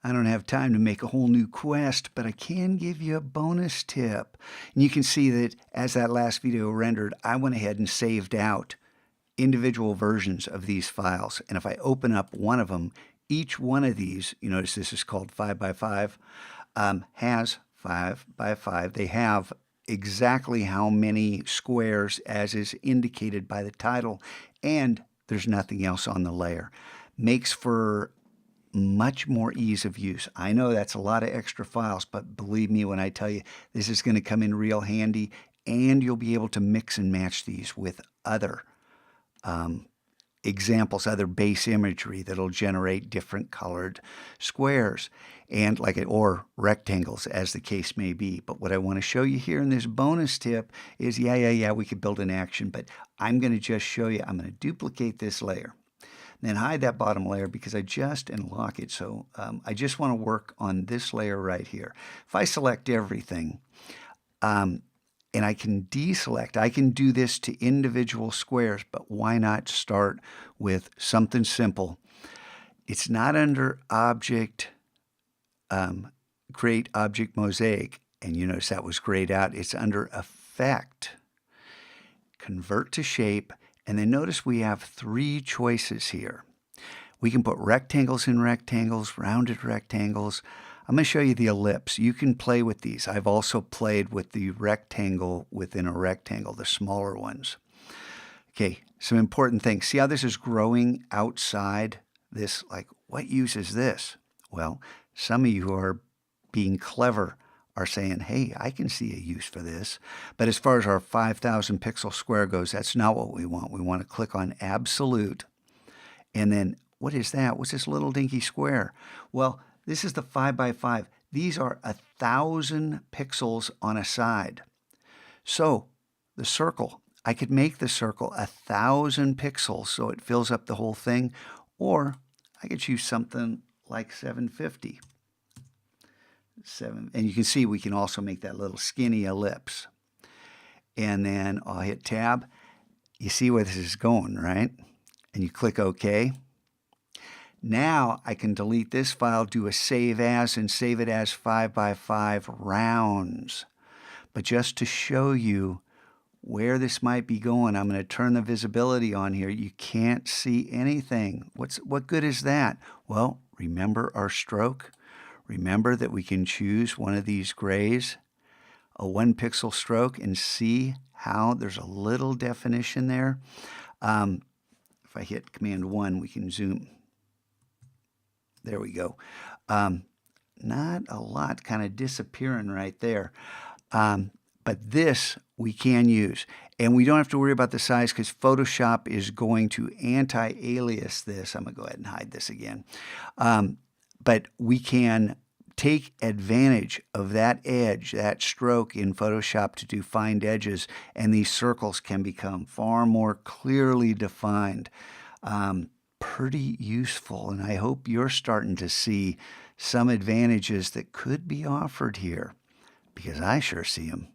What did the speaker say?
I don't have time to make a whole new quest, but I can give you a bonus tip. And you can see that as that last video rendered, I went ahead and saved out individual versions of these files. And if I open up one of them, each one of these, you notice this is called 5x5, has 5x5. They have exactly how many squares as is indicated by the title, and there's nothing else on the layer. Makes for much more ease of use. I know that's a lot of extra files, but believe me when I tell you, this is going to come in real handy, and you'll be able to mix and match these with other examples, other base imagery that'll generate different colored squares and or rectangles, as the case may be. But what I want to show you here in this bonus tip is, we could build an action, but I'm going to just show you, I'm going to duplicate this layer. Then hide that bottom layer because and lock it. So I just want to work on this layer right here. If I select everything, and I can deselect, I can do this to individual squares, but why not start with something simple? It's not under Object, Create Object Mosaic, and you notice that was grayed out. It's under Effect, Convert to Shape, and then notice we have three choices here. We can put rectangles in rectangles, rounded rectangles. I'm going to show you the ellipse. You can play with these. I've also played with the rectangle within a rectangle, the smaller ones. Okay, some important things. See how this is growing outside this? Like, what use is this? Well, some of you who are being clever are saying, hey, I can see a use for this. But as far as our 5,000 pixel square goes, that's not what we want. We want to click on Absolute. And then, what is that? What's this little dinky square? Well, this is the 5x5. These are 1,000 pixels on a side. So the circle, I could make the circle 1,000 pixels so it fills up the whole thing, or I could choose something like 750. And you can see we can also make that little skinny ellipse. And then I'll hit Tab. You see where this is going, right? And you click OK. Now I can delete this file, do a save as, and save it as 5x5 rounds. But just to show you where this might be going, I'm going to turn the visibility on here. You can't see anything. What good is that? Well, remember our stroke. Remember that we can choose one of these grays, a 1 pixel stroke, and see how there's a little definition there. If I hit Command 1, we can zoom. There we go. Not a lot kind of disappearing right there. But this we can use. And we don't have to worry about the size because Photoshop is going to anti-alias this. I'm going to go ahead and hide this again. But we can take advantage of that edge, that stroke in Photoshop to do find edges, and these circles can become far more clearly defined. Pretty useful, and I hope you're starting to see some advantages that could be offered here, because I sure see them.